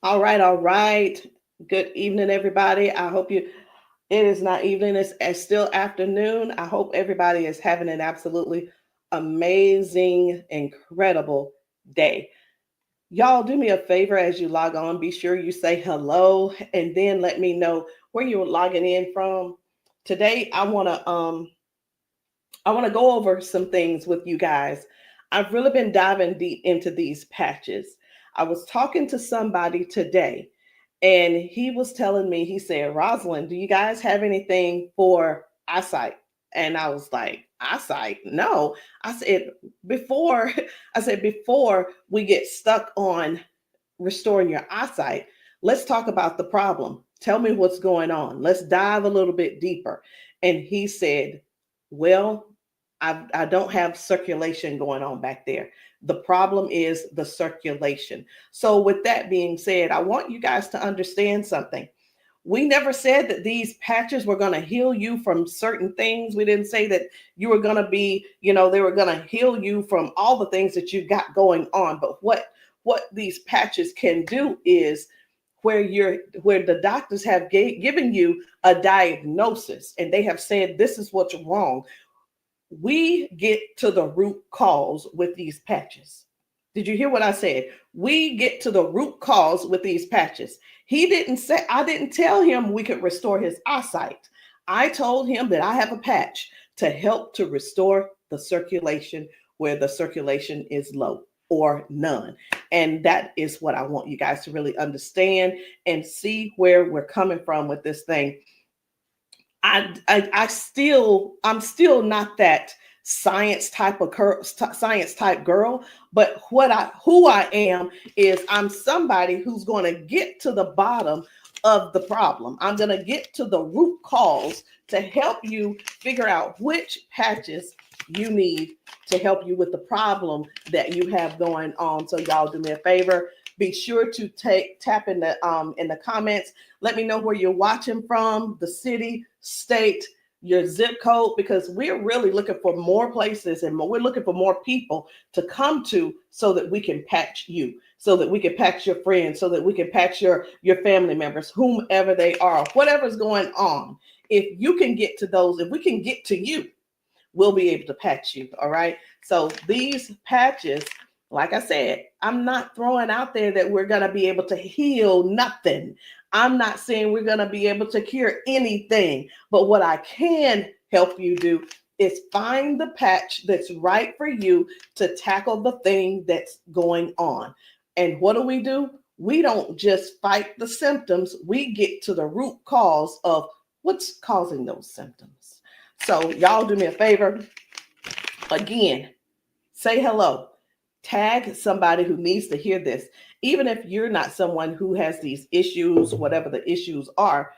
All right, all right. Good evening, everybody. I hope it is not evening, it's still afternoon. I hope everybody is having an absolutely amazing, incredible day. Y'all, do me a favor as you log on. Be sure you say hello and then let me know where you're logging in from. Today, I want to go over some things with you guys. I've really been diving deep into these patches. I was talking to somebody today, and he was telling me, he said, Rosalind, do you guys have anything for eyesight? And I was like, eyesight? No. I said, before, before we get stuck on restoring your eyesight, let's talk about the problem. Tell me what's going on. Let's dive a little bit deeper. And he said, well, I don't have circulation going on back there. The problem is the circulation. So, with that being said, I want you guys to understand something. We never said that these patches were going to heal you from certain things. We didn't say that you were going to be, they were going to heal you from all the things that you got going on. But what these patches can do is where the doctors have given you a diagnosis and they have said this is what's wrong. We get to the root cause with these patches. Did you hear what I said? We get to the root cause with these patches. He didn't say, I didn't tell him we could restore his eyesight. I told him that I have a patch to help to restore the circulation where the circulation is low or none. And that is what I want you guys to really understand and see where we're coming from with this thing. I'm still not that science type girl, but who I am is I'm somebody who's going to get to the bottom of the problem. I'm going to get to the root cause to help you figure out which patches you need to help you with the problem that you have going on. So y'all do me a favor. Be sure to tap in the comments. Let me know where you're watching from, the city, state, your zip code, because we're really looking for more places and we're looking for more people to come to so that we can patch you, so that we can patch your friends, so that we can patch your family members, whomever they are, whatever's going on. If you can get to those, if we can get to you, we'll be able to patch you. All right. So these patches, like I said, I'm not throwing out there that we're going to be able to heal nothing. I'm not saying we're going to be able to cure anything. But what I can help you do is find the patch that's right for you to tackle the thing that's going on. And what do? We don't just fight the symptoms, we get to the root cause of what's causing those symptoms. So, y'all do me a favor. Again, say hello. Tag somebody who needs to hear this. Even if you're not someone who has these issues, whatever the issues are,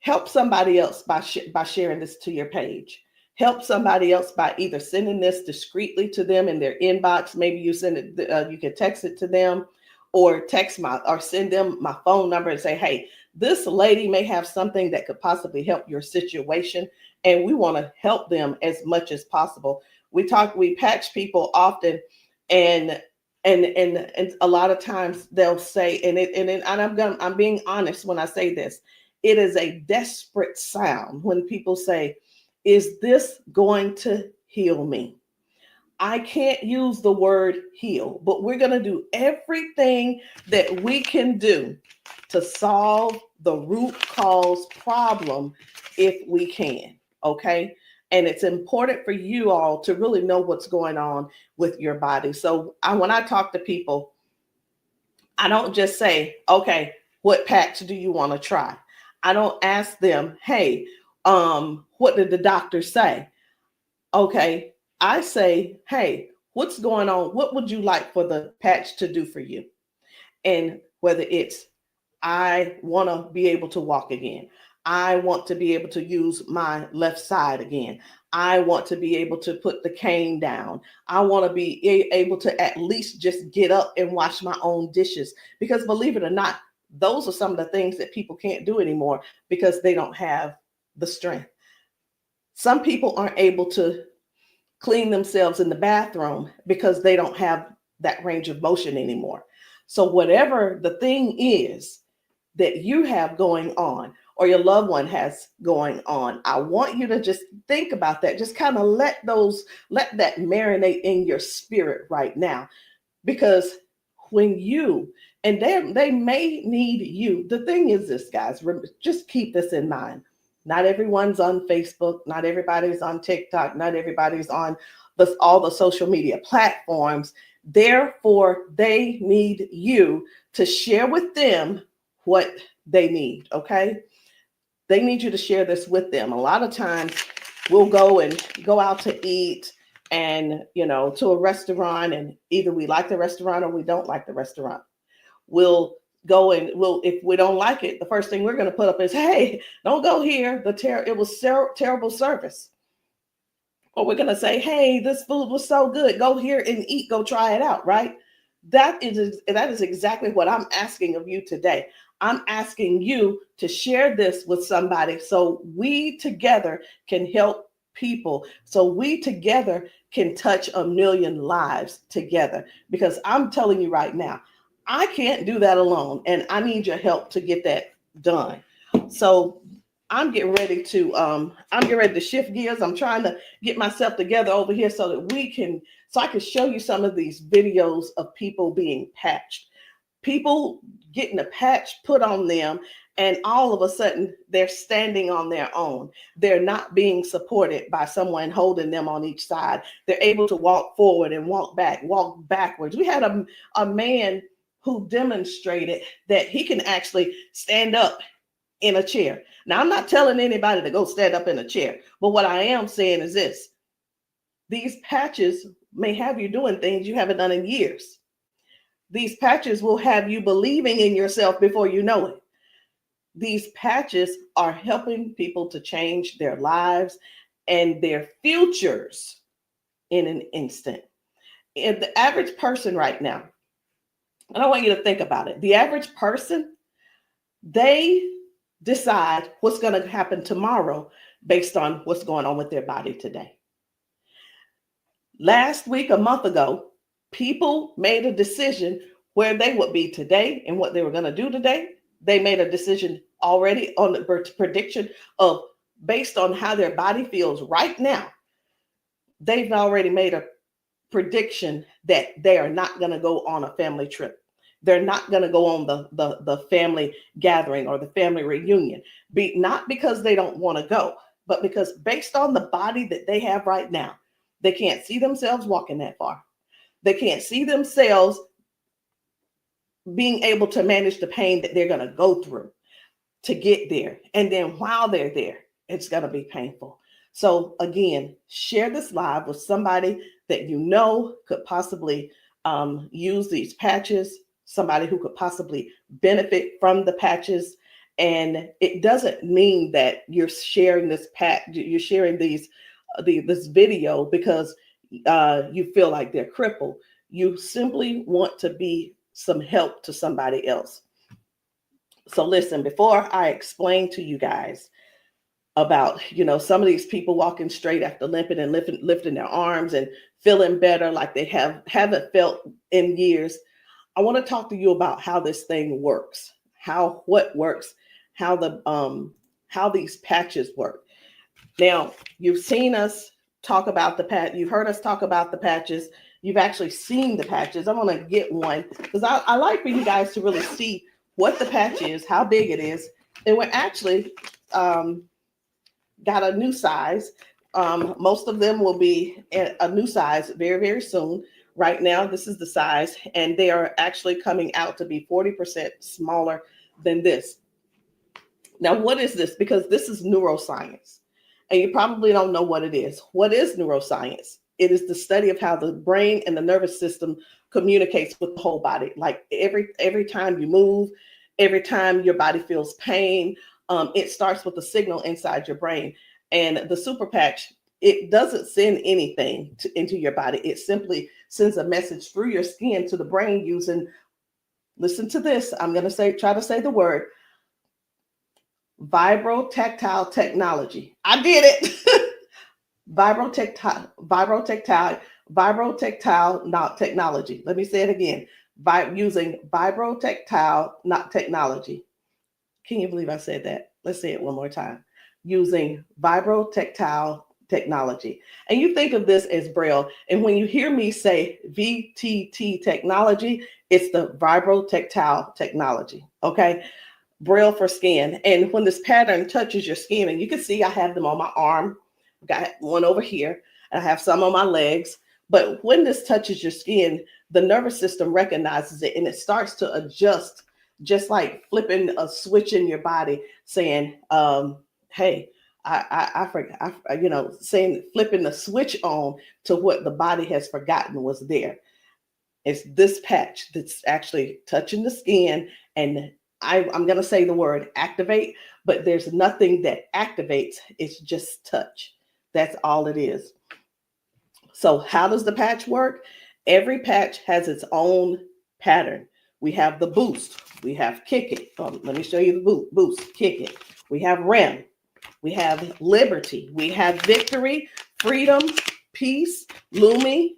help somebody else by sharing this to your page. Help somebody else by either sending this discreetly to them in their inbox. Maybe you send it, you can text it to them, or send them my phone number and say, hey, this lady may have something that could possibly help your situation, and we want to help them as much as possible. We patch people often, and and a lot of times they'll say, I'm being honest when I say this, it is a desperate sound when people say, is this going to heal me? I can't use the word heal, but we're going to do everything that we can do to solve the root cause problem if we can. Okay. And it's important for you all to really know what's going on with your body. So when I talk to people, I don't just say, okay, what patch do you want to try? I don't ask them, hey, what did the doctor say? Okay, I say, hey, what's going on? What would you like for the patch to do for you? And whether it's, I want to be able to walk again. I want to be able to use my left side again. I want to be able to put the cane down. I want to be able to at least just get up and wash my own dishes. Because believe it or not, those are some of the things that people can't do anymore because they don't have the strength. Some people aren't able to clean themselves in the bathroom because they don't have that range of motion anymore. So whatever the thing is that you have going on or your loved one has going on, I want you to just think about that. Just kind of let that marinate in your spirit right now. Because when you, and they may need you. The thing is this, guys, just keep this in mind. Not everyone's on Facebook, not everybody's on TikTok, not everybody's on all the social media platforms. Therefore, they need you to share with them what they need, okay? They need you to share this with them. A lot of times we'll go out to eat and, to a restaurant, and either we like the restaurant or we don't like the restaurant. We'll go and if we don't like it, the first thing we're going to put up is, hey, don't go here. It was terrible service. Or we're going to say, hey, this food was so good. Go here and eat. Go try it out, right? That is exactly what I'm asking of you today. I'm asking you to share this with somebody so we together can help people, so we together can touch 1 million lives together. Because I'm telling you right now, I can't do that alone, and I need your help to get that done. So I'm getting ready to shift gears. I'm trying to get myself together over here so that I can show you some of these videos of people being patched, people getting a patch put on them, and all of a sudden they're standing on their own. They're not being supported by someone holding them on each side. They're able to walk forward and walk backwards. We had a man who demonstrated that he can actually stand up in a chair. Now, I'm not telling anybody to go stand up in a chair, but what I am saying is this: these patches may have you doing things you haven't done in years. These patches will have you believing in yourself before you know it. These patches are helping people to change their lives and their futures in an instant. And the average person right now, and I want you to think about it. The average person, they decide what's going to happen tomorrow based on what's going on with their body today. Last week, a month ago, people made a decision where they would be today and what they were going to do today. They made a decision already on the prediction of based on how their body feels right now. They've already made a prediction that they are not going to go on a family trip. They're not going to go on the family gathering or the family reunion. Not because they don't want to go, but because based on the body that they have right now, they can't see themselves walking that far. They can't see themselves being able to manage the pain that they're going to go through to get there. And then while they're there, it's going to be painful. So again, share this live with somebody that you know could possibly use these patches, somebody who could possibly benefit from the patches. And it doesn't mean that you're sharing this you're sharing this video because you feel like they're crippled. You simply want to be some help to somebody else. So listen, before I explain to you guys about, some of these people walking straight after limping and lifting their arms and feeling better like they haven't felt in years, I want to talk to you about how this thing works, what works, how these patches work. Now, you've seen us talk about you've heard us talk about the patches. You've actually seen the patches. I'm going to get one because I like for you guys to really see what the patch is, how big it is. And we're actually got a new size. Most of them will be a new size very, very soon. Right now, this is the size, and they are actually coming out to be 40% smaller than this. Now, what is this? Because this is neuroscience, and you probably don't know what it is. What is neuroscience? It is the study of how the brain and the nervous system communicates with the whole body. Like every time you move, every time your body feels pain, it starts with a signal inside your brain. And the super patch, it doesn't send anything into your body. It simply sends a message through your skin to the brain using, listen to this, I'm going to try to say the word, vibrotactile technology. I did it. Vibrotactile technology. Let me say it again. by using vibrotactile not technology. Can you believe I said that? Let's say it one more time. Using vibrotactile technology. And you think of this as Braille. And when you hear me say VTT technology, it's the vibrotactile technology. Okay. Braille for skin. And when this pattern touches your skin, and you can see I have them on my arm, got one over here, and I have some on my legs. But when this touches your skin, the nervous system recognizes it and it starts to adjust, just like flipping a switch in your body, saying, hey, I forgot, saying, flipping the switch on to what the body has forgotten was there. It's this patch that's actually touching the skin, and I'm going to say the word activate, but there's nothing that activates. It's just touch. That's all it is. So how does the patch work? Every patch has its own pattern. We have the boost. We have kick it. Let me show you the boost, kick it. We have REM. We have liberty. We have victory, freedom, peace, Lumi.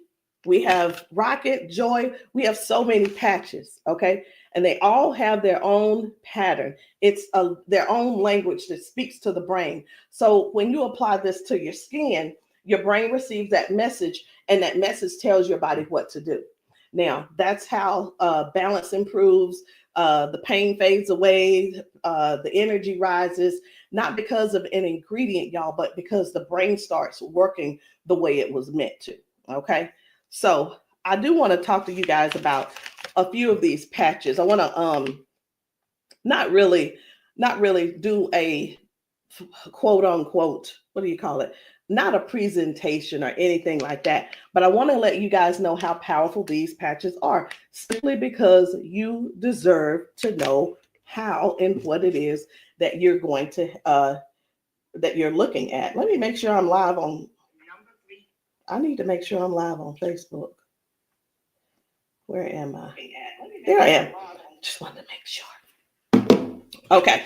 We have rocket, joy. We have so many patches, okay? And they all have their own pattern. It's their own language that speaks to the brain. So when you apply this to your skin, your brain receives that message, and that message tells your body what to do. Now, that's how balance improves, the pain fades away, the energy rises, not because of an ingredient, y'all, but because the brain starts working the way it was meant to, okay? So I do want to talk to you guys about a few of these patches. I want to not really do a quote unquote, what do you call it? Not a presentation or anything like that, but I want to let you guys know how powerful these patches are, simply because you deserve to know how and what it is that you're going to that you're looking at. Let me make sure I'm live on. I need to make sure I'm live on Facebook. Where am I? There I am. Just wanted to make sure. Okay.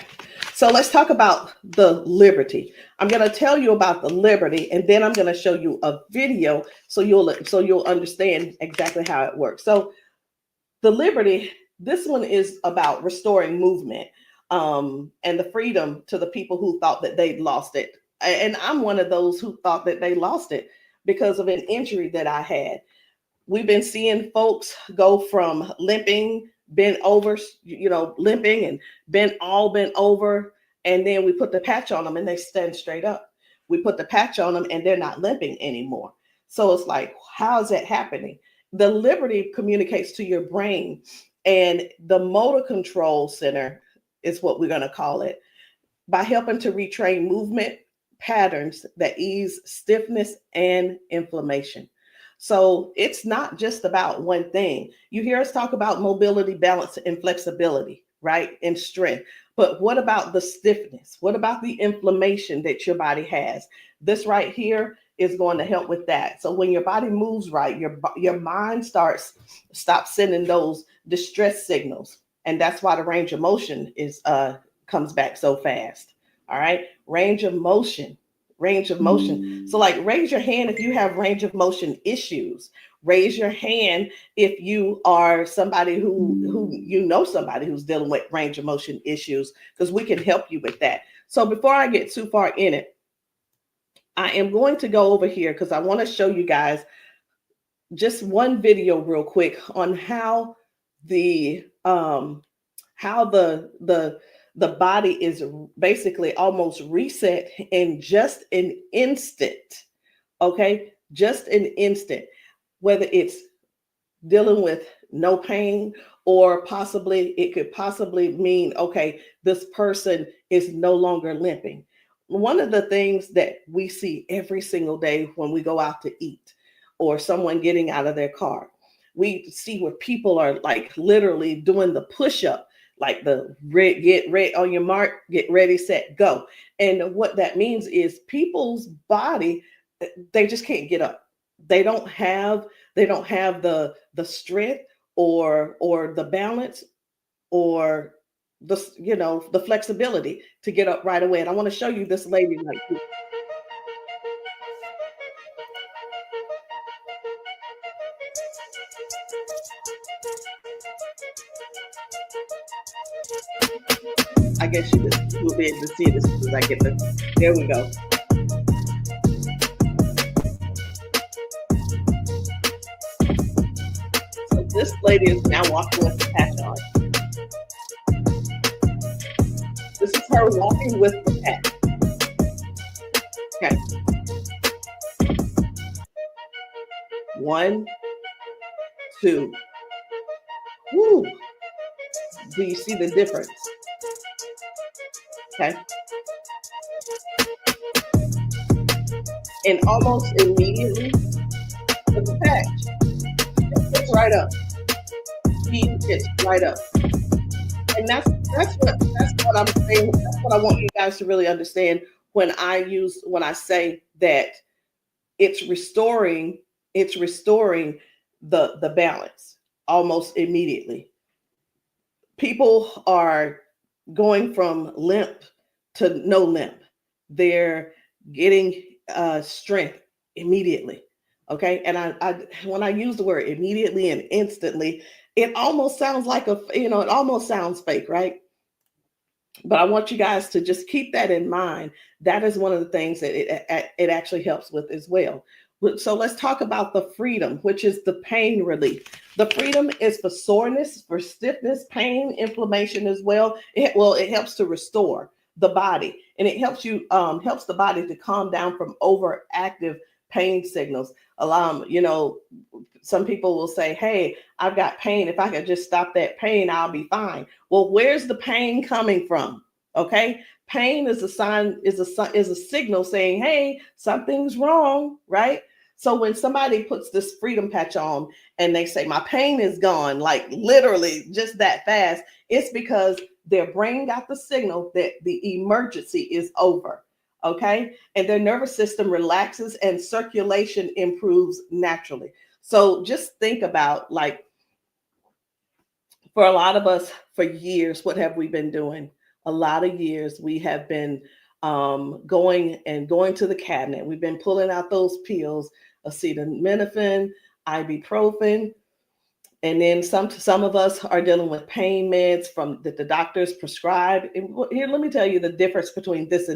So let's talk about the liberty. I'm going to tell you about the liberty, and then I'm going to show you a video so you'll understand exactly how it works. So the liberty, this one is about restoring movement and the freedom to the people who thought that they'd lost it. And I'm one of those who thought that they lost it because of an injury that I had. We've been seeing folks go from limping, bent over, limping and bent over. And then we put the patch on them and they stand straight up. We put the patch on them and they're not limping anymore. So it's like, how is that happening? The liberty communicates to your brain, and the motor control center is what we're going to call it, by helping to retrain movement patterns that ease stiffness and inflammation. So it's not just about one thing. You hear us talk about mobility, balance, and flexibility, right? And strength. But what about the stiffness? What about the inflammation that your body has? This right here is going to help with that. So when your body moves right, your mind stops sending those distress signals. And that's why the range of motion comes back so fast. All right. Range of motion. So like, raise your hand if you have range of motion issues. Raise your hand if you are somebody who somebody who's dealing with range of motion issues, because we can help you with that. So before I get too far in it, I am going to go over here because I want to show you guys just one video real quick on how the body is basically almost reset in just an instant. Okay, just an instant. Whether it's dealing with no pain, or it could possibly mean, okay, this person is no longer limping. One of the things that we see every single day when we go out to eat, or someone getting out of their car, we see where people are like literally doing the push-up, like the get ready on your mark, get ready, set, go. And what that means is people's body, they just can't get up. They don't have the strength or the balance or the flexibility to get up right away. And I want to show you this lady right here. I guess you will be able to see it as soon as I get the. There we go. So this lady is now walking with the patch on. This is her walking with the patch. Okay. 1, 2. Woo. Do you see the difference? Okay. And almost immediately, with the patch, it gets right up. Speed gets right up. And that's what I'm saying. That's what I want you guys to really understand when I say that it's restoring the balance almost immediately. People are going from limp to no limp. They're getting strength immediately. Okay. And I when I use the word immediately and instantly, it almost sounds like it almost sounds fake, right? But I want you guys to just keep that in mind. That is one of the things that it actually helps with as well. So let's talk about the freedom, which is the pain relief. The freedom is for soreness, for stiffness, pain, inflammation as well. It helps to restore the body, and it helps the body to calm down from overactive pain signals. Some people will say, "Hey, I've got pain. If I could just stop that pain, I'll be fine." Well, where's the pain coming from? Okay, pain is a sign, is a signal saying, "Hey, something's wrong," right? So when somebody puts this freedom patch on and they say, "My pain is gone," like literally just that fast, it's because their brain got the signal that the emergency is over. Okay, and their nervous system relaxes and circulation improves naturally. So just think about, like, for a lot of us, for years, what have we been doing? A lot of years we have been going to the cabinet. We've been pulling out those pills, acetaminophen, ibuprofen, and then some of us are dealing with pain meds from that the doctors prescribe. And here, let me tell you the difference between this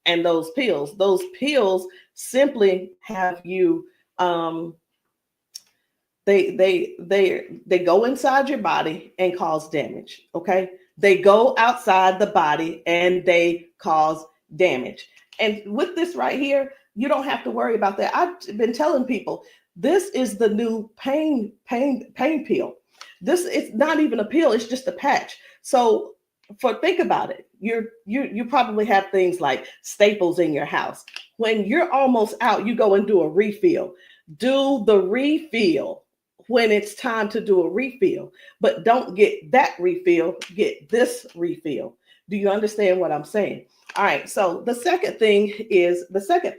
and those pills. Those pills simply have you they go inside your body and cause damage. Okay, they go outside the body and they cause damage. And with this right here, you don't have to worry about that. I've been telling people this is the new pain pill. This is not even a pill; it's just a patch. So, think about it. You probably have things like staples in your house. When you're almost out, you go and do a refill. Do the refill when it's time to do a refill, but don't get that refill, get this refill. Do you understand what I'm saying? All right, so the second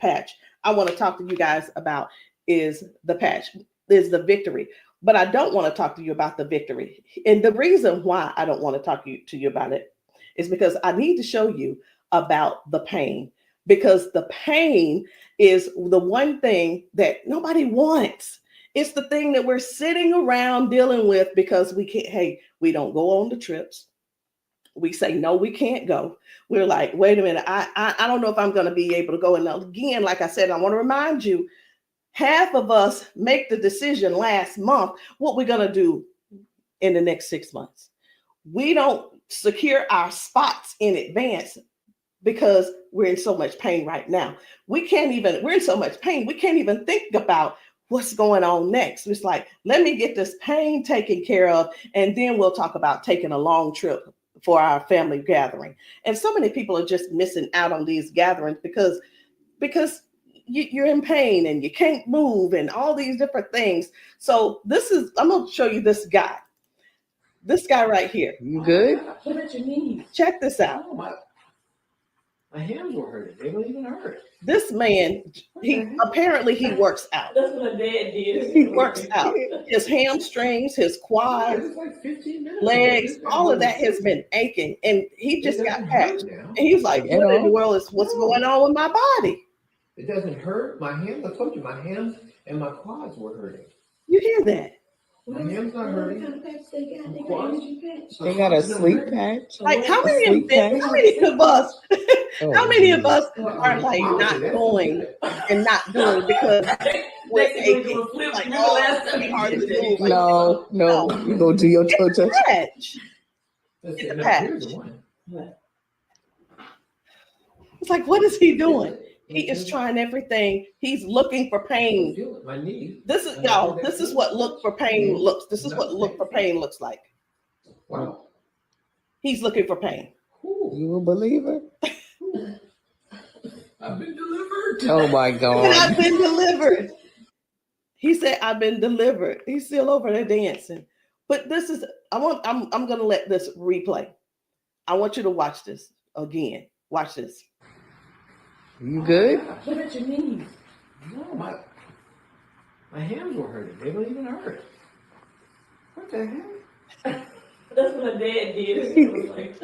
patch I want to talk to you guys about is the victory. But I don't want to talk to you about the victory. And the reason why I don't want to talk to you about it is because I need to show you about the pain, because the pain is the one thing that nobody wants. It's the thing that we're sitting around dealing with because we don't go on the trips. We say, no, we can't go. We're like, wait a minute, I don't know if I'm going to be able to go. And again, like I said, I want to remind you, half of us make the decision last month what we're going to do in the next 6 months. We don't secure our spots in advance because we're in so much pain right now. We're in so much pain, we can't even think about what's going on next. It's like, let me get this pain taken care of, and then we'll talk about taking a long trip for our family gathering. And so many people are just missing out on these gatherings because you're in pain and you can't move and all these different things. So I'm going to show you this guy right here. You good? What about your knees? Check this out. Oh, my hands were hurting. They don't even hurt. This man, he works out. That's what my dad did. He works out. His hamstrings, his quads, like 15 minutes legs, all of that has been aching. And he just got patched. And he's like, what in the world is what's going on with my body? It doesn't hurt. My hands, I told you, my hands and my quads were hurting. You hear that? My hand's not hurting. What kind of patch they got? They got Quads? energy patch. They got a sleep patch. Like how A many sleep patch. how many of us Oh, how many of us Well, are like not going and not doing because we're Next thing aching? you flip, Like, remember oh, last it's time gonna be you hard did to that? move. Like, No, you go do your toe touch. patch. Let's It's see, a now, patch. here's the one. It's like, what is he doing? Feel it. He is trying everything. He's looking for pain. Feel it. My knee. This is y'all. This is what look for pain looks. This is what look for pain looks like. Wow. He's looking for pain. Ooh, You a believer? I've been delivered. Oh my And God. I've been delivered. He said, "I've been delivered." He's still over there dancing. But this is. I'm gonna let this replay. I want you to watch this again. Watch this. You good? What about your knees? No, my hands were hurting. They don't even hurt. What the heck? That's what my dad did. It was like,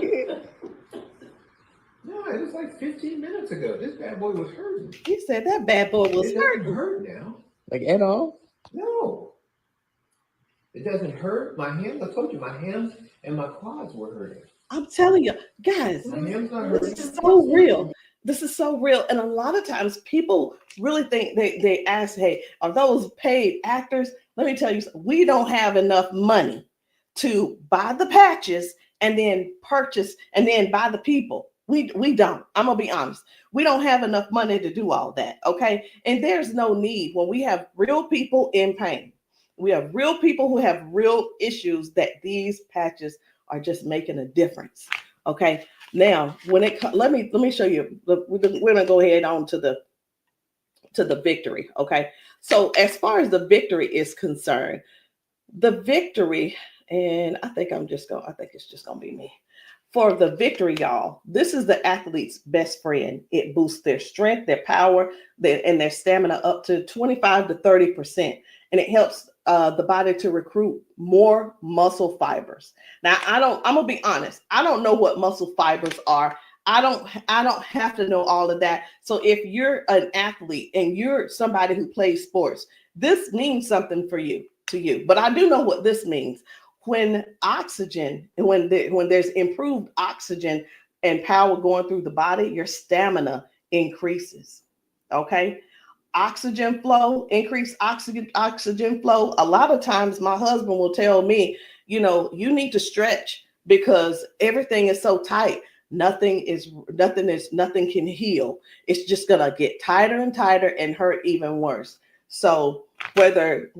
No, it was like 15 minutes ago. This bad boy was hurting. He said that bad boy was It hurt. doesn't hurt now. Like at all? No. It doesn't hurt. My hands, I told you, my hands and my quads were hurting. I'm telling you, guys. My hands not hurting. This is so real. This is so real. And a lot of times people really think they ask, hey, are those paid actors? Let me tell you, we don't have enough money to buy the patches and then purchase and then buy the people. We don't. I'm gonna be honest. We don't have enough money to do all that. Okay. And there's no need when we have real people in pain. We have real people who have real issues that these patches are just making a difference. Okay. Now, when it let me show you. We're gonna go ahead on to the victory. Okay. So as far as the victory is concerned, the victory, and I think it's just gonna be me. For the victory, y'all, this is the athlete's best friend. It boosts their strength, their power, and their stamina up to 25 to 30%. And it helps the body to recruit more muscle fibers. Now, I'm gonna be honest. I don't know what muscle fibers are. I don't have to know all of that. So if you're an athlete and you're somebody who plays sports, this means something to you. But I do know what this means. When oxygen, when there's improved oxygen and power going through the body, your stamina increases. Okay. Oxygen flow, increased oxygen flow. A lot of times my husband will tell me, you need to stretch because everything is so tight. Nothing can heal. It's just gonna get tighter and tighter and hurt even worse. So whether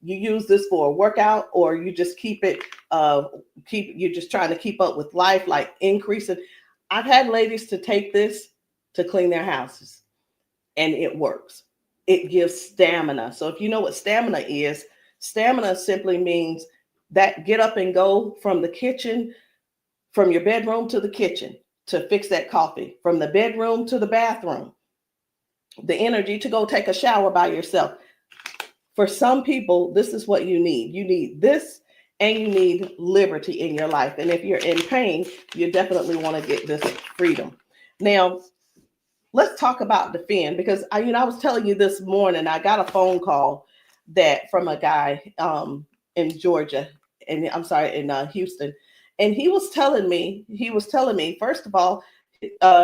you use this for a workout or you just you're just trying to keep up with life, like increasing. I've had ladies to take this to clean their houses and it works. It gives stamina. So if you know what stamina simply means that get up and go from the kitchen, from your bedroom to the kitchen to fix that coffee, from the bedroom to the bathroom, the energy to go take a shower by yourself. For some people, this is what you need. You need this and you need liberty in your life. And if you're in pain, you definitely want to get this freedom. Now, let's talk about Defend, because I was telling you this morning, I got a phone call from a guy in Georgia, and I'm sorry, in Houston. And he was telling me, first of all,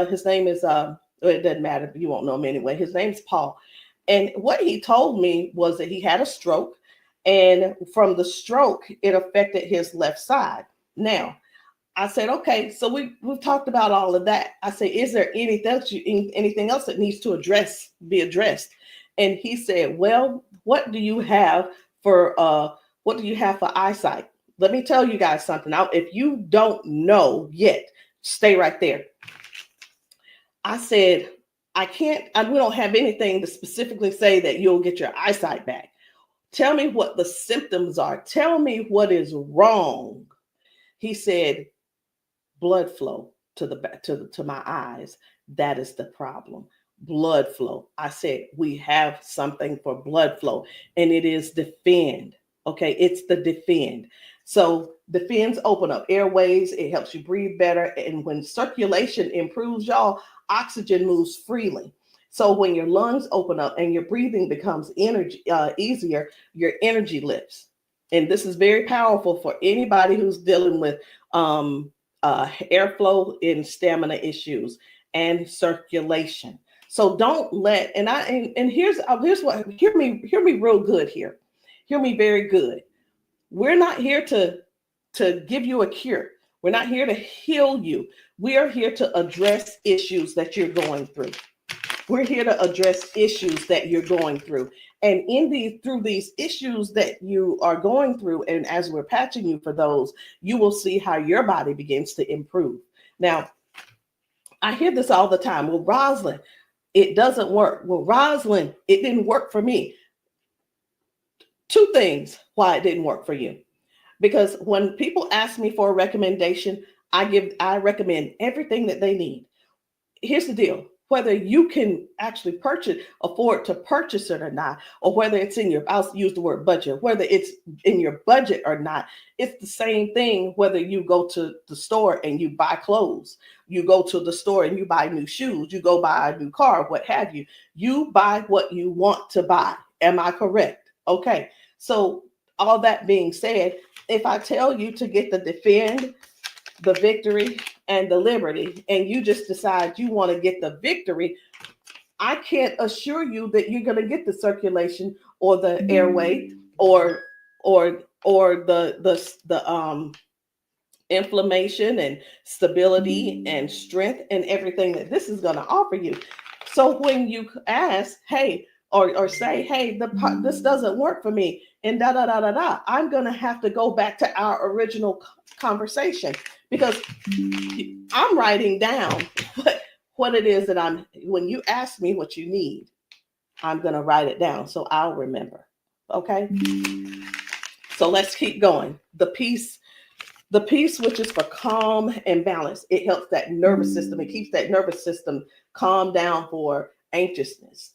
his name is, it doesn't matter, you won't know him anyway. His name's Paul. And what he told me was that he had a stroke, and from the stroke, it affected his left side. Now, I said, okay, so we've talked about all of that. I said, is there anything else that needs to be addressed? And he said, well, what do you have for eyesight? Let me tell you guys something. Now, if you don't know yet, stay right there. I said, we don't have anything to specifically say that you'll get your eyesight back. Tell me what the symptoms are. Tell me what is wrong. He said, blood flow to my eyes. That is the problem. Blood flow. I said, we have something for blood flow, and it is Defend. Okay, it's the Defend. So Defends open up airways. It helps you breathe better. And when circulation improves, y'all, oxygen moves freely. So when your lungs open up and your breathing becomes easier, your energy lifts. and this is very powerful for anybody who's dealing with airflow and stamina issues and circulation. So don't let, and here's what, hear me real good here. Hear me very good. We're not here to give you a cure. We're not here to heal you. We are here to address issues that you're going through. We're here to address issues that you're going through. And through these issues that you are going through, and as we're patching you for those, you will see how your body begins to improve. Now, I hear this all the time. Well, Rosalind, it doesn't work. Well, Rosalind, it didn't work for me. Two things why it didn't work for you. Because when people ask me for a recommendation, I recommend everything that they need. Here's the deal. Whether you can actually afford to purchase it or not, or whether it's in your, I'll use the word budget, whether it's in your budget or not, it's the same thing whether you go to the store and you buy clothes, you go to the store and you buy new shoes, you go buy a new car, what have you. You buy what you want to buy. Am I correct? Okay. So all that being said, if I tell you to get the Defend, the Victory, and the Liberty, and you just decide you want to get the Victory, I can't assure you that you're going to get the circulation or the airway or the inflammation and stability and strength and everything that this is going to offer you. So when you ask, hey, or say, hey, this doesn't work for me, and I'm going to have to go back to our original conversation, because I'm writing down what it is that when you ask me what you need, I'm going to write it down so I'll remember. Okay. So let's keep going. The peace, which is for calm and balance. It helps that nervous system. It keeps that nervous system calm down for anxiousness,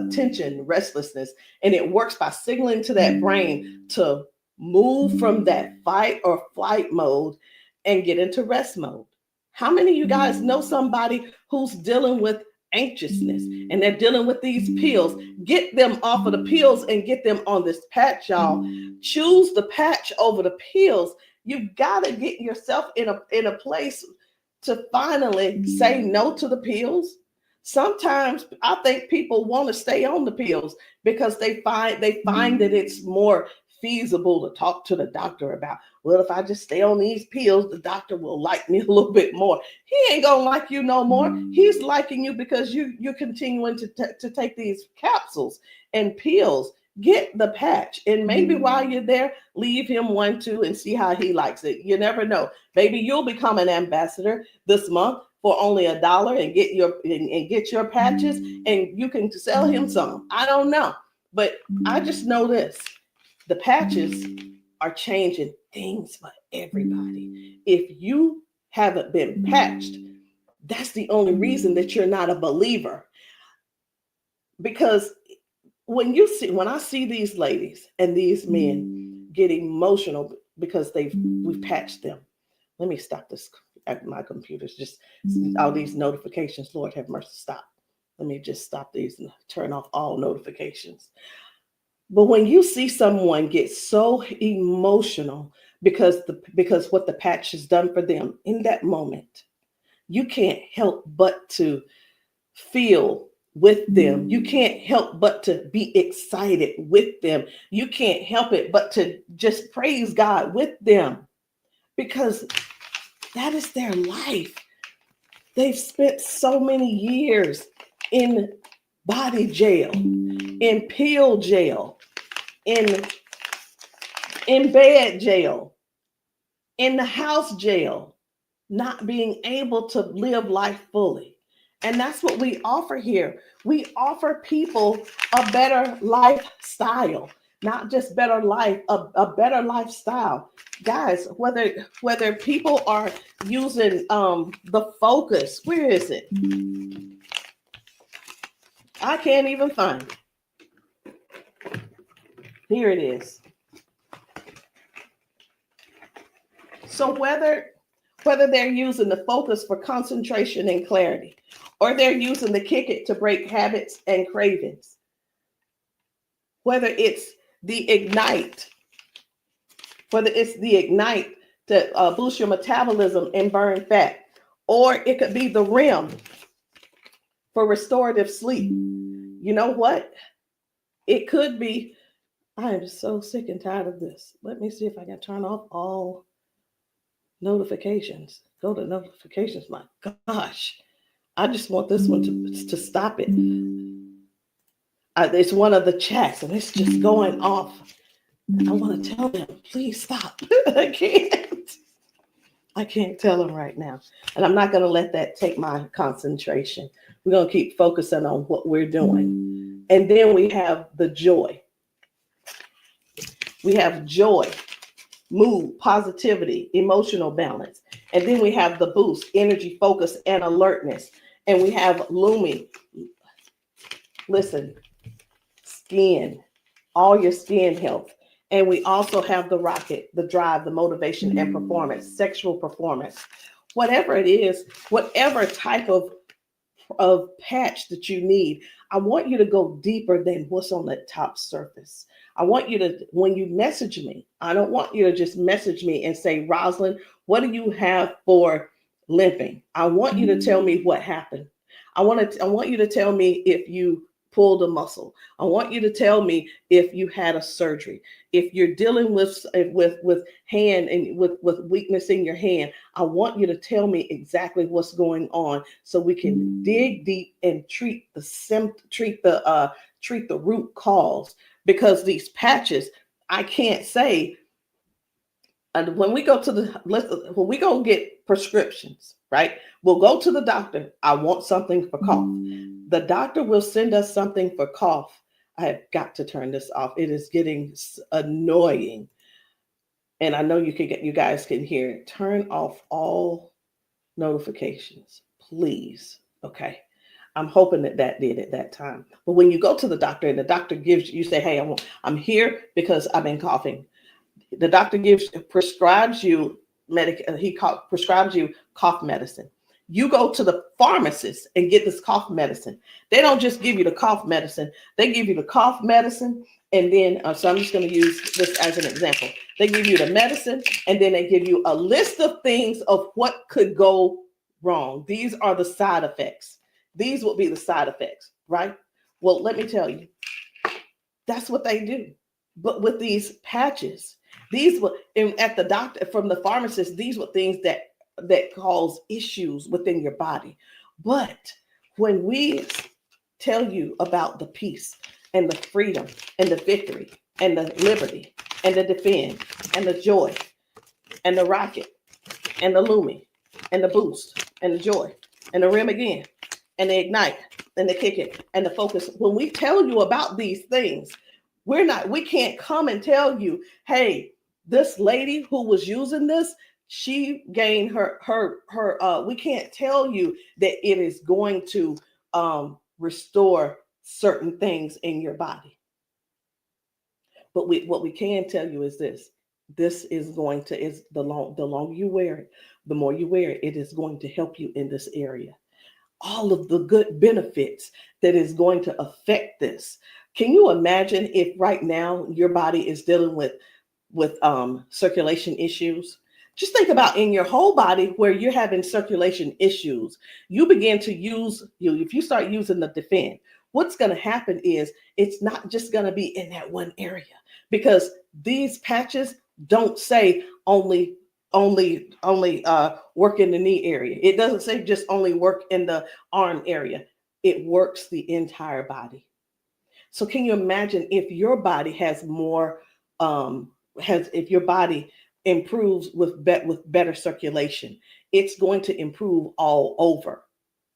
tension, restlessness. And it works by signaling to that brain to move from that fight or flight mode and get into rest mode. How many of you guys know somebody who's dealing with anxiousness and they're dealing with these pills? Get them off of the pills and get them on this patch, y'all. Choose the patch over the pills. You got to get yourself in a place to finally say no to the pills. Sometimes I think people want to stay on the pills because they find that it's more feasible to talk to the doctor about, well, if I just stay on these pills, the doctor will like me a little bit more. He ain't gonna like you no more. He's liking you because you're continuing to take these capsules and pills. Get the patch, and maybe while you're there, leave him one too and see how he likes it. You never know. Maybe you'll become an ambassador this month for only $1 and get your patches, and you can sell him some. I don't know, but I just know this. The patches are changing things for everybody. If you haven't been patched, that's the only reason that you're not a believer. Because when I see these ladies and these men get emotional because we've patched them. Let me stop this. My computer's just all these notifications. Lord have mercy, stop. Let me just stop these and turn off all notifications. But when you see someone get so emotional because what the patch has done for them in that moment, you can't help but to feel with them. You can't help but to be excited with them. You can't help it but to just praise God with them, because that is their life. They've spent so many years in body jail, in pill jail, in bed jail, in the house jail, not being able to live life fully. And that's what we offer here. We offer people a better lifestyle, not just better life, a better lifestyle. Guys, whether people are using the Focus, where is it? I can't even find it. Here it is. So whether they're using the Focus for concentration and clarity, or they're using the Kick It to break habits and cravings, whether it's the Ignite. It's the Ignite to boost your metabolism and burn fat. Or it could be the REM for restorative sleep. You know what? It could be, I am so sick and tired of this. Let me see if I can turn off all notifications. Go to notifications. My gosh. I just want this one to stop it. It's one of the chats and it's just going off. I want to tell them, please stop. I can't tell them right now. And I'm not going to let that take my concentration. We're going to keep focusing on what we're doing. And then we have the joy. We have joy, mood, positivity, emotional balance. And then we have the boost, energy, focus, and alertness. And we have Lumi. Listen, skin, all your skin health. And we also have the rocket, the drive, the motivation and performance, sexual performance. Whatever it is, whatever type of patch that you need, I want you to go deeper than what's on the top surface. I want you to, when you message me, I don't want you to just message me and say, Rosalind, what do you have for limping? I want you to tell me what happened. I want you to tell me if you pulled a muscle. I want you to tell me if you had a surgery. If you're dealing with hand and with weakness in your hand, I want you to tell me exactly what's going on so we can dig deep and treat the root cause. Because these patches, I can't say. And when we go get prescriptions, right? We'll go to the doctor. I want something for cough. The doctor will send us something for cough. I have got to turn this off. It is getting annoying. And I know you guys can hear it. Turn off all notifications, please. Okay. I'm hoping that did at that time. But when you go to the doctor and the doctor gives you say, hey, I'm here because I've been coughing. The doctor prescribes you prescribes you cough medicine. You go to the pharmacist and get this cough medicine. They don't just give you the cough medicine. They give you the cough medicine. And then, so I'm just going to use this as an example. They give you the medicine and then they give you a list of things of what could go wrong. These are the side effects. These will be the side effects, right? Well, let me tell you, that's what they do. But with these patches, these were at the doctor, from the pharmacist, these were things that cause issues within your body. But when we tell you about the peace and the freedom and the victory and the liberty and the defend and the joy and the rocket and the Lumi and the boost and the joy and the REM again and the ignite and the kick it and the focus, when we tell you about these things, we can't come and tell you, hey, this lady who was using this, she gained we can't tell you that it is going to restore certain things in your body. But what we can tell you is this is going to, the longer you wear it, the more you wear it, it is going to help you in this area. All of the good benefits that is going to affect this. Can you imagine if right now your body is dealing with circulation issues? Just think about in your whole body where you're having circulation issues. You begin to if you start using the defend, what's going to happen is it's not just going to be in that one area, because these patches don't say only work in the knee area. It doesn't say just only work in the arm area. It works the entire body. So can you imagine if your body has more, if your body improves with better circulation, it's going to improve all over.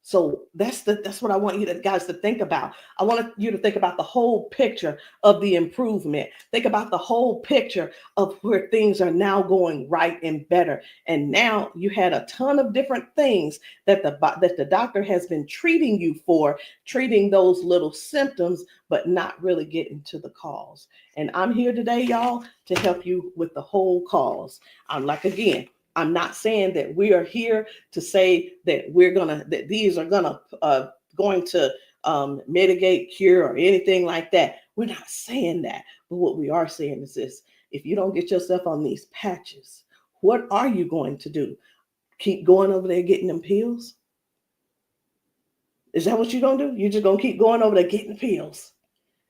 So that's what I want you guys to think about. I want you to think about the whole picture of the improvement. Think about the whole picture of where things are now going right and better. And now you had a ton of different things that the doctor has been treating you for, treating those little symptoms, but not really getting to the cause. And I'm here today, y'all, to help you with the whole cause. I'm not saying that we are here to say that these are going to mitigate, cure, or anything like that. We're not saying that. But what we are saying is this: if you don't get yourself on these patches, what are you going to do? Keep going over there getting them pills? Is that what you're going to do? You're just going to keep going over there getting pills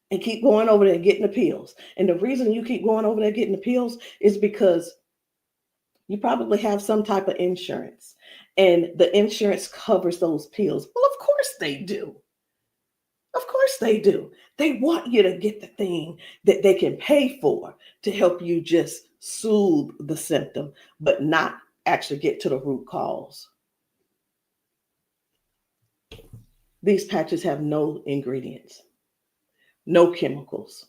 and keep going over there getting the pills. And the reason you keep going over there getting the pills is because you probably have some type of insurance, and the insurance covers those pills. Well, of course they do. Of course they do. They want you to get the thing that they can pay for to help you just soothe the symptom, but not actually get to the root cause. These patches have no ingredients, no chemicals,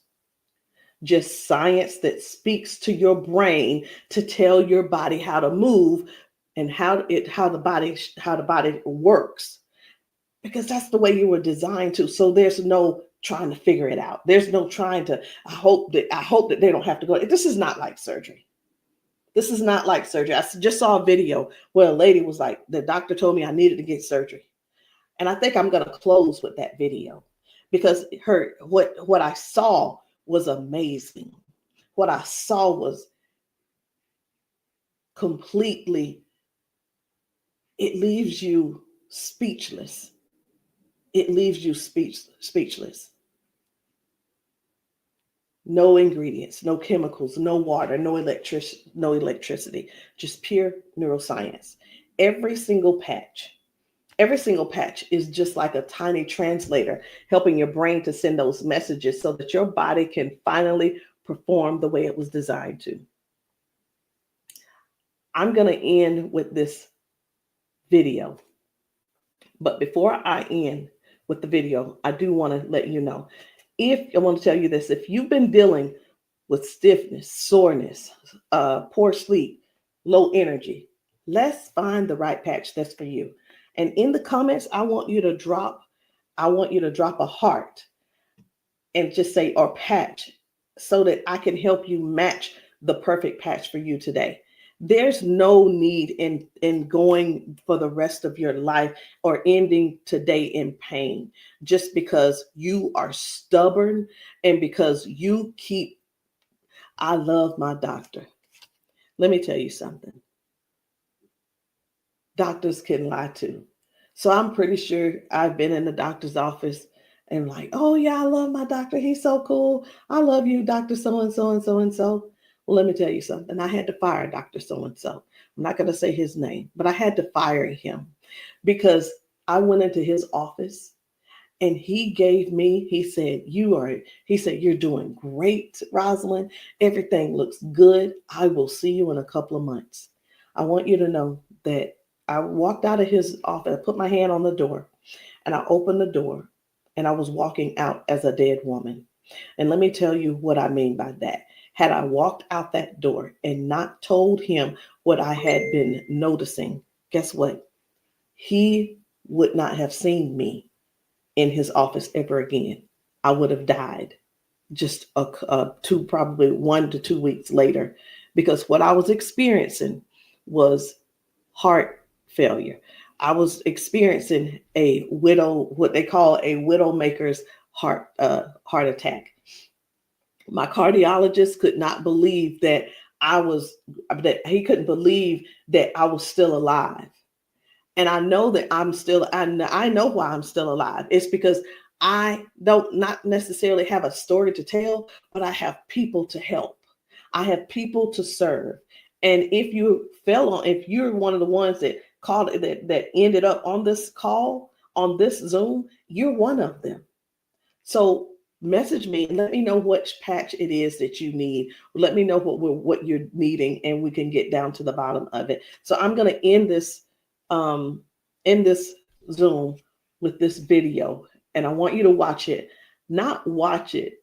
just science that speaks to your brain to tell your body how to move and how the body works, because that's the way you were designed to. So there's no trying to figure it out. There's no trying to, I hope that they don't have to go. This is not like surgery. This is not like surgery. I just saw a video where a lady was like, the doctor told me I needed to get surgery. And I think I'm going to close with that video, because what I saw was amazing. What I saw was completely, it leaves you speechless. It leaves you speechless. No ingredients, no chemicals, no water, no electricity, just pure neuroscience. Every single patch is just like a tiny translator, helping your brain to send those messages so that your body can finally perform the way it was designed to. I'm going to end with this video. But before I end with the video, I do want to let you know, I want to tell you this: if you've been dealing with stiffness, soreness, poor sleep, low energy, let's find the right patch that's for you. And in the comments, I want you to drop a heart and just say, or patch, so that I can help you match the perfect patch for you today. There's no need in going for the rest of your life or ending today in pain just because you are stubborn and because you keep, I love my doctor. Let me tell you something. Doctors can lie too. So I'm pretty sure I've been in the doctor's office and like, oh yeah, I love my doctor. He's so cool. I love you, Dr. So-and-so and so-and-so. Well, let me tell you something. I had to fire Dr. So-and-so. I'm not going to say his name, but I had to fire him because I went into his office and he said, you're doing great, Rosalind. Everything looks good. I will see you in a couple of months. I want you to know that I walked out of his office, I put my hand on the door and I opened the door and I was walking out as a dead woman. And let me tell you what I mean by that. Had I walked out that door and not told him what I had been noticing, guess what? He would not have seen me in his office ever again. I would have died just probably 1 to 2 weeks later, because what I was experiencing was heart failure. I was experiencing what they call a widowmaker's heart attack. My cardiologist could not believe that he couldn't believe that I was still alive. And I know that I know why I'm still alive. It's because I don't not necessarily have a story to tell, but I have people to help. I have people to serve. And if you're one of the ones that called that ended up on this call, on this Zoom, you're one of them. So message me and let me know which patch it is that you need. Let me know what you're needing, and we can get down to the bottom of it. So I'm going to end this Zoom with this video, and I want you to watch it. Not watch it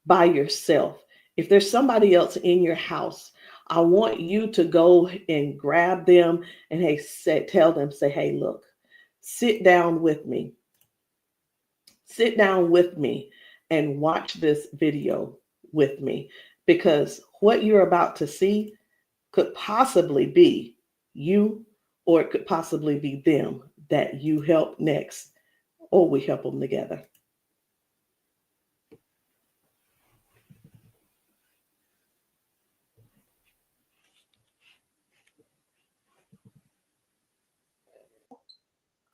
by yourself. If there's somebody else in your house, I want you to go and grab them and tell them, hey, look, sit down with me. Sit down with me and watch this video with me, because what you're about to see could possibly be you, or it could possibly be them that you help next, or we help them together.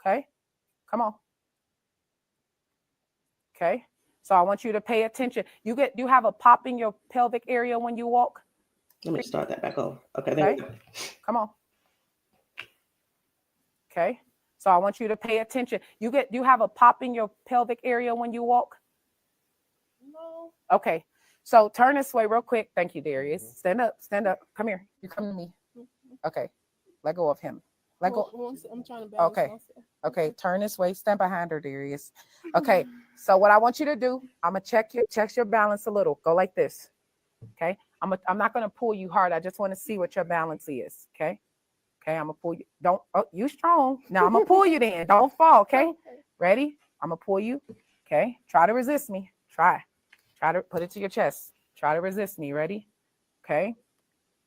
Okay, come on. Okay, so I want you to pay attention. You have a pop in your pelvic area when you walk. Let me start that back over. Okay, there we go. Come on. Okay, so I want you to pay attention. You have a pop in your pelvic area when you walk. No. Okay, so turn this way real quick. Thank you, Darius. Stand up. Come here. You come to me. Okay, let go of him. Let go. I'm trying to balance Okay. myself. Okay, turn this way. Stand behind her, Darius. Okay, so what I want you to do, I'm gonna check your balance a little. Go like this. Okay, I'm not gonna pull you hard. I just want to see what your balance is. Okay, I'm gonna pull you. You strong. Now I'm gonna pull you. Then don't fall. Okay, ready? I'm gonna pull you. Okay, try to resist me. Try to put it to your chest. Try to resist me. Ready? Okay.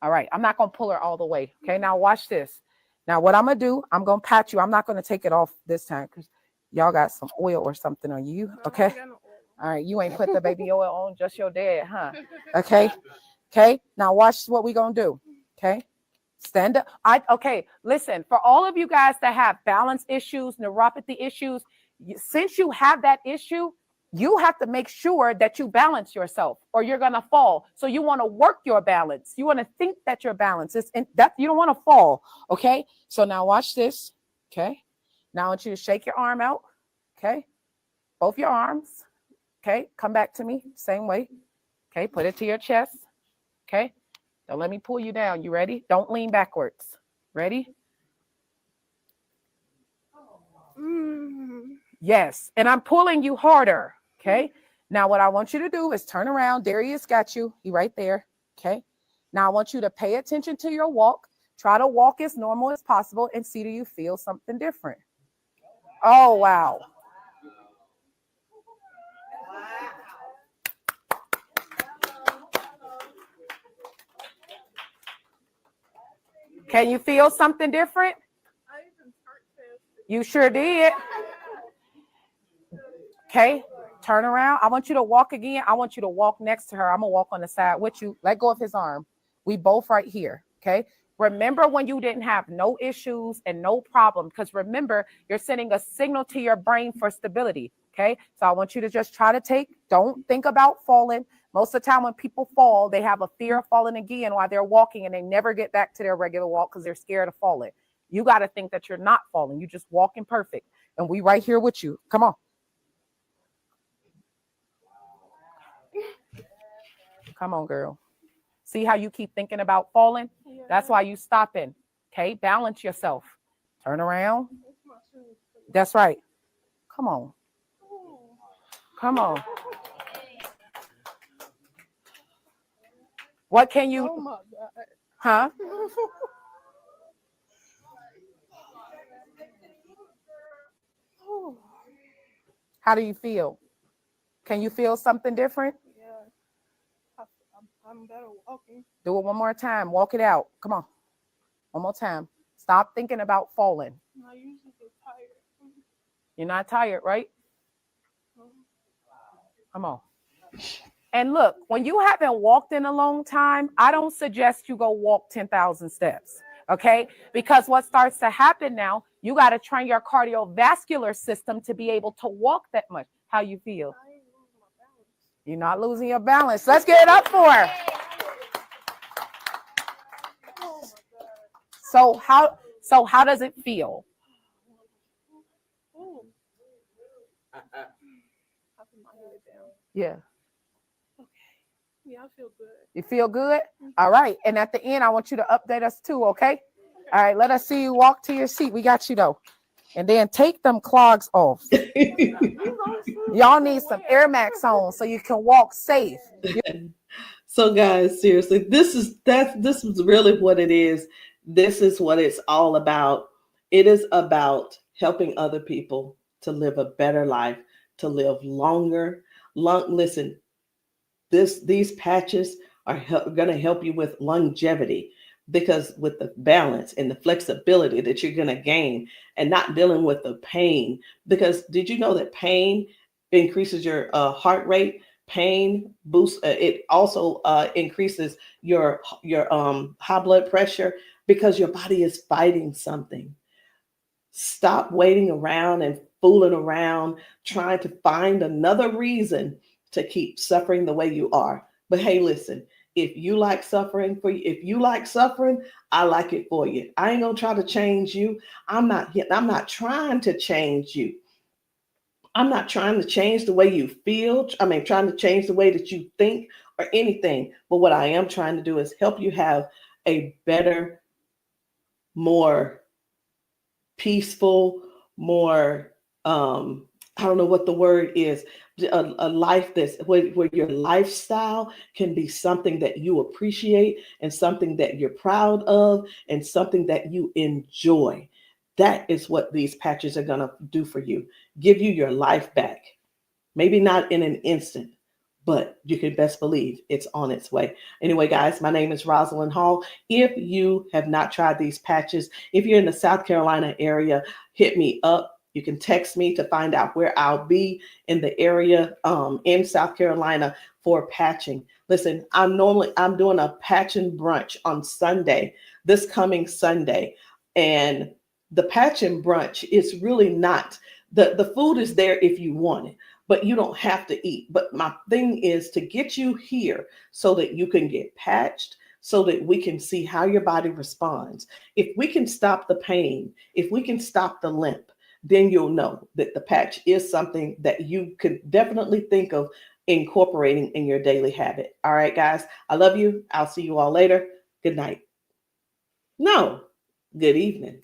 All right. I'm not gonna pull her all the way. Okay. Now watch this. Now, what I'm going to do, I'm going to pat you. I'm not going to take it off this time because y'all got some oil or something on you. Okay. All right. You ain't put the baby oil on, just your dad, huh? Okay. Okay. Now, watch what we going to do. Okay. Stand up. Okay. Listen, for all of you guys that have balance issues, neuropathy issues, since you have that issue, you have to make sure that you balance yourself or you're going to fall. So you want to work your balance. You want to think that your balance is that you don't want to fall. Okay. So now watch this. Okay. Now I want you to shake your arm out. Okay. Both your arms. Okay. Come back to me. Same way. Okay. Put it to your chest. Okay. Don't let me pull you down. You ready? Don't lean backwards. Ready? Yes. And I'm pulling you harder. Okay. Now what I want you to do is turn around. Darius got you. He right there. Okay. Now I want you to pay attention to your walk. Try to walk as normal as possible and see, do you feel something different? Oh, wow. Can you feel something different? You sure did. Okay. Turn around. I want you to walk again. I want you to walk next to her. I'm going to walk on the side with you. Let go of his arm. We both right here. Okay. Remember when you didn't have no issues and no problem, because remember, you're sending a signal to your brain for stability. Okay. So I want you to just try to don't think about falling. Most of the time when people fall, they have a fear of falling again while they're walking and they never get back to their regular walk because they're scared of falling. You got to think that you're not falling. You just walking perfect. And we right here with you. Come on. Come on, girl. See how you keep thinking about falling? Yeah. That's why you stopping. Okay, balance yourself. Turn around. That's right. Come on. Come on. What can you? Oh my God. Huh? How do you feel? Can you feel something different? I'm better walking. Do it one more time. Walk it out. Come on. One more time. Stop thinking about falling. I usually get tired. You're not tired, right? Come on. And look, when you haven't walked in a long time, I don't suggest you go walk 10,000 steps. Okay? Because what starts to happen now, you got to train your cardiovascular system to be able to walk that much. How you feel? You're not losing your balance. Let's get it up for her. So how does it feel? Yeah. Okay. Yeah, I feel good. You feel good? All right. And at the end, I want you to update us too, okay? All right, let us see you walk to your seat. We got you though. And then take them clogs off. Y'all need some Air Max on so you can walk safe. So guys, seriously, this is really what it is. This is what it's all about. It is about helping other people to live a better life, to live longer. Listen, these patches are going to help you with longevity, because with the balance and the flexibility that you're going to gain and not dealing with the pain. Because did you know that pain increases your heart rate? Pain boosts. It also increases your high blood pressure because your body is fighting something. Stop waiting around and fooling around, trying to find another reason to keep suffering the way you are. But hey, listen, if you like suffering if you like suffering, I like it for you. I ain't gonna try to change you. I'm not trying to change you. I'm not trying to change the way you feel. Trying to change the way that you think or anything. But what I am trying to do is help you have a better, more peaceful, more, I don't know what the word is, a life that's where your lifestyle can be something that you appreciate and something that you're proud of and something that you enjoy. That is what these patches are going to do for you. Give you your life back. Maybe not in an instant, but you can best believe it's on its way. Anyway, guys, my name is Rosalind Hall. If you have not tried these patches, if you're in the South Carolina area, hit me up. You can text me to find out where I'll be in the area in South Carolina for patching. Listen, I'm doing a patching brunch on Sunday, this coming Sunday. And the patching brunch is really not, the food is there if you want it, but you don't have to eat. But my thing is to get you here so that you can get patched, so that we can see how your body responds. If we can stop the pain, if we can stop the limp, then you'll know that the patch is something that you could definitely think of incorporating in your daily habit. All right, guys, I love you. I'll see you all later. Good night. No, good evening.